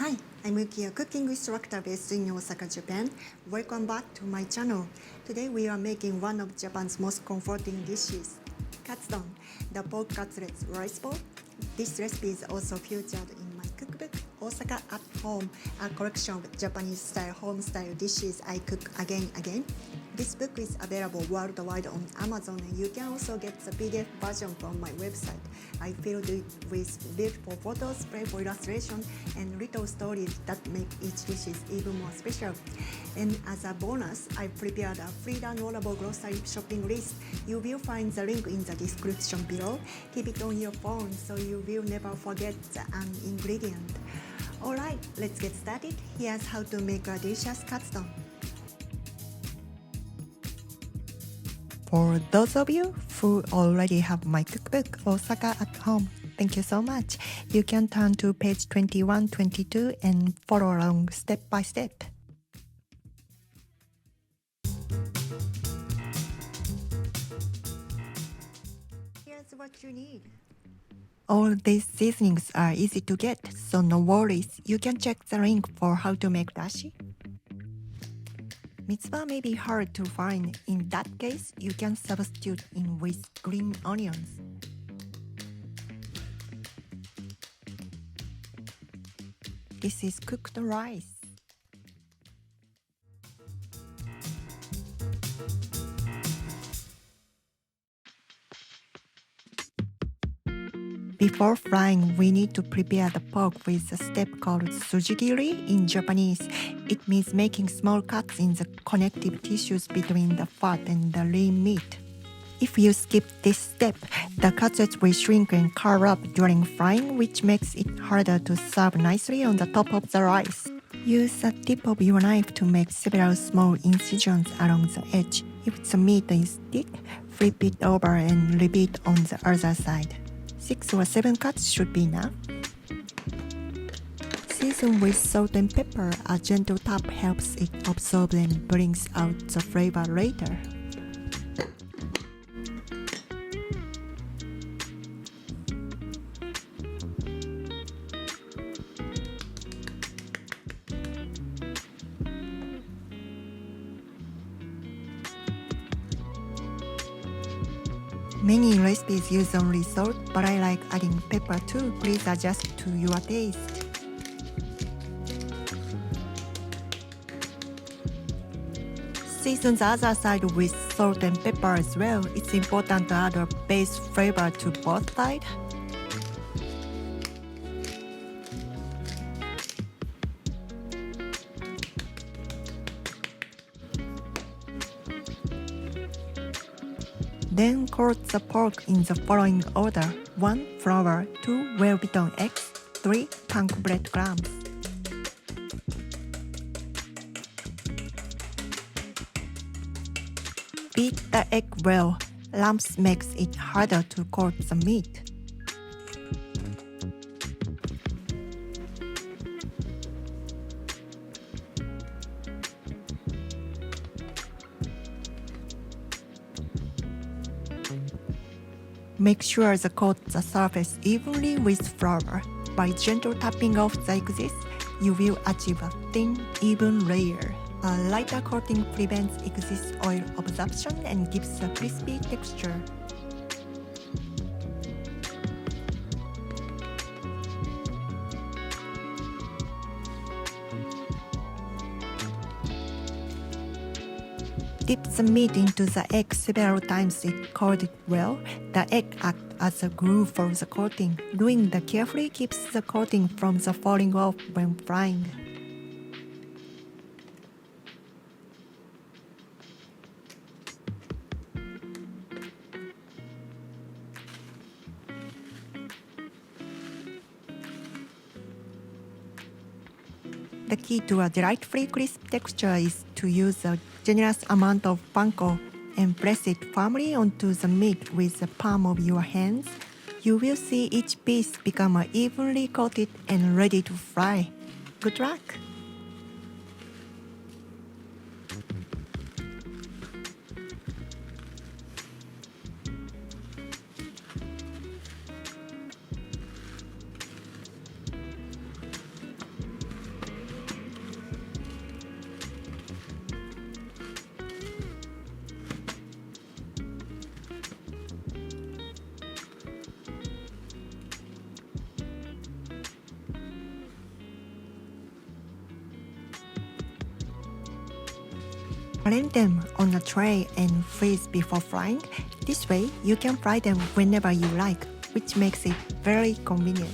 Hi, I'm Yuki, a cooking instructor based in Osaka, Japan. Welcome back to my channel. Today we are making one of Japan's most comforting dishes, Katsudon, the pork cutlets rice bowl. This recipe is also featured in my cookbook, Osaka At Home, a collection of Japanese-style home-style dishes I cook again and again. This book is available worldwide on Amazon, and you can also get the PDF version from my website. I filled it with beautiful photos, playful illustrations, and little stories that make each dish even more special. And as a bonus, I prepared a free downloadable grocery shopping list. You will find the link in the description below. Keep it on your phone so you will never forget an ingredient. Alright, let's get started. Here's how to make a delicious katsudon. For those of you who already have my cookbook, Osaka at Home, thank you so much. You can turn to page 21-22 and follow along step by step. Here's what you need. All these seasonings are easy to get, so no worries. You can check the link for how to make dashi. Mitsuba may be hard to find. In that case, you can substitute in with green onions. This is cooked rice. Before frying, we need to prepare the pork with a step called sujigiri in Japanese. It means making small cuts in the connective tissues between the fat and the lean meat. If you skip this step, the cutlets will shrink and curl up during frying, which makes it harder to serve nicely on the top of the rice. Use the tip of your knife to make several small incisions along the edge. If the meat is thick, flip it over and repeat on the other side. 6 or 7 cuts should be enough. Season with salt and pepper. A gentle tap helps it absorb and brings out the flavor later. Many recipes use only salt, but I like adding pepper too. Please adjust to your taste. Season the other side with salt and pepper as well. It's important to add a base flavor to both sides. Then coat the pork in the following order: 1 flour, 2 well-beaten eggs, 3 punk breadcrumbs. Beat the egg well. Lumps makes it harder to coat the meat. Make sure to coat the surface evenly with flour. By gentle tapping off the excess, you will achieve a thin, even layer. A lighter coating prevents excess oil absorption and gives a crispy texture. Dip the meat into the egg several times to coat it well. The egg acts as a glue for the coating. Doing that carefully keeps the coating from falling off when frying. The key to a delightfully crisp texture is to use a generous amount of panko and press it firmly onto the meat with the palm of your hands. You will see each piece become evenly coated and ready to fry. Good luck! Arrange them on a tray and freeze before frying. This way, you can fry them whenever you like, which makes it very convenient.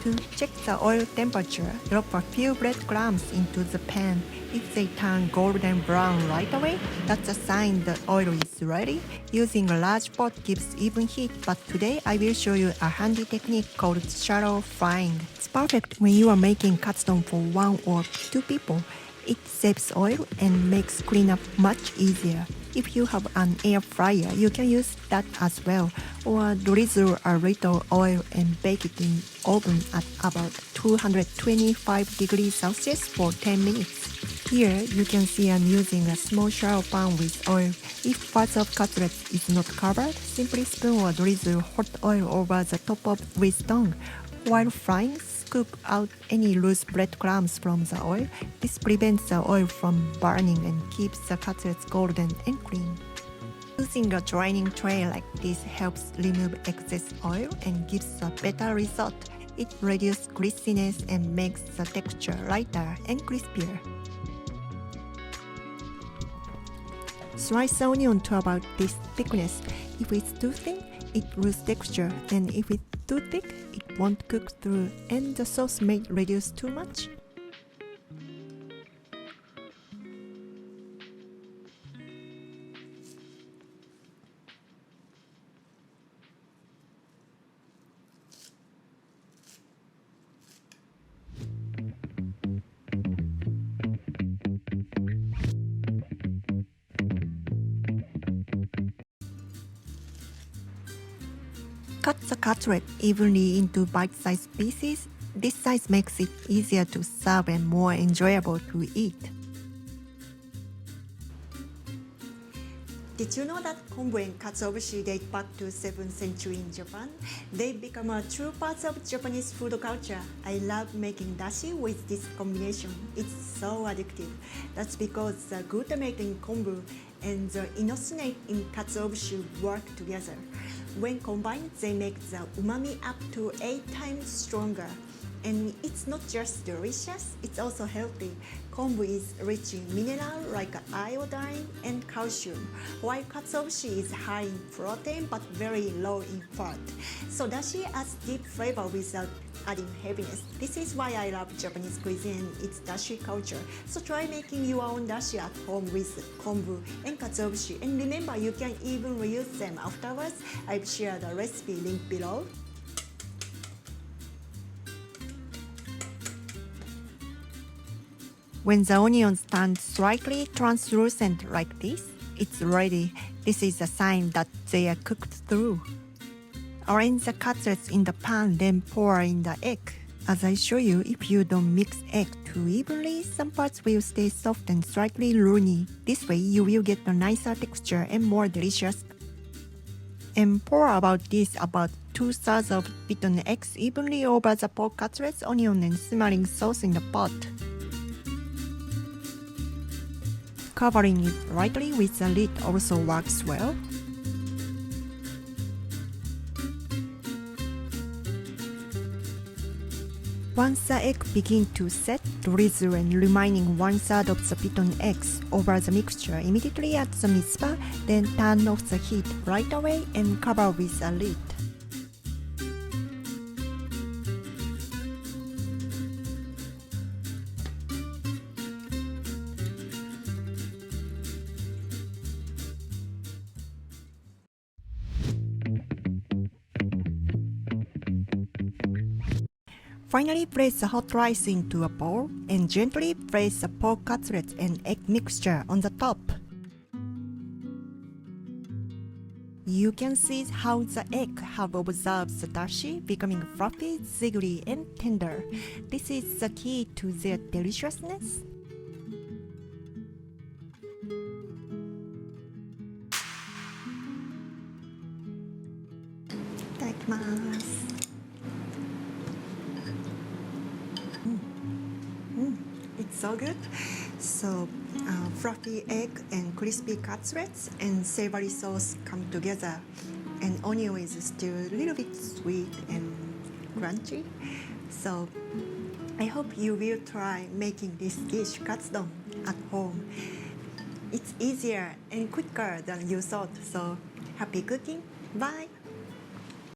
To check the oil temperature, drop a few breadcrumbs into the pan. If they turn golden brown right away, that's a sign the oil is ready. Using a large pot gives even heat, but today I will show you a handy technique called shallow frying. It's perfect when you are making katsudon for 1 or 2 people. It saves oil and makes cleanup much easier. If you have an air fryer, you can use that as well, or drizzle a little oil and bake it in oven at about 225 degrees Celsius for 10 minutes. Here, you can see I'm using a small shallow pan with oil. If parts of cutlets is not covered, simply spoon or drizzle hot oil over the top of with tongue. While frying, scoop out any loose breadcrumbs from the oil. This prevents the oil from burning and keeps the cutlets golden and clean. Using a draining tray like this helps remove excess oil and gives a better result. It reduces greasiness and makes the texture lighter and crispier. Slice the onion to about this thickness. If it's too thin, it loses texture, and if it's too thick, it won't cook through and the sauce may reduce too much. Cut the cutlet evenly into bite-sized pieces. This size makes it easier to serve and more enjoyable to eat. Did you know that kombu and katsuobushi date back to 7th century in Japan? They've become a true part of Japanese food culture. I love making dashi with this combination. It's so addictive. That's because the glutamate in kombu and the inositol in katsuobushi work together. When combined, they make the umami up to 8 times stronger. And it's not just delicious, it's also healthy. Kombu is rich in minerals like iodine and calcium, while katsuobushi is high in protein but very low in fat. So dashi adds deep flavor without adding heaviness. This is why I love Japanese cuisine, it's dashi culture. So try making your own dashi at home with kombu and katsuobushi. And remember, you can even reuse them afterwards. I've shared the recipe link below. When the onions turn slightly translucent like this, it's ready. This is a sign that they are cooked through. Arrange the cutlets in the pan, then pour in the egg. As I show you, if you don't mix egg too evenly, some parts will stay soft and slightly runny. This way, you will get a nicer texture and more delicious. And pour about 2/3 of beaten eggs evenly over the pork cutlets, onion, and simmering sauce in the pot. Covering it lightly with a lid also works well. Once the egg begins to set, drizzle and remaining 1/3 of the beaten eggs over the mixture. Immediately add the mitsuba, then turn off the heat right away and cover with a lid. Finally, place the hot rice into a bowl and gently place the pork cutlet and egg mixture on the top. You can see how the egg have absorbed the dashi, becoming fluffy, jiggly, and tender. This is the key to their deliciousness. Itadakimasu. It's so good. So fluffy egg and crispy cutlets and savory sauce come together, and onion is still a little bit sweet and crunchy. So I hope you will try making this dish, katsudon, at home. It's easier and quicker than you thought. So happy cooking. Bye.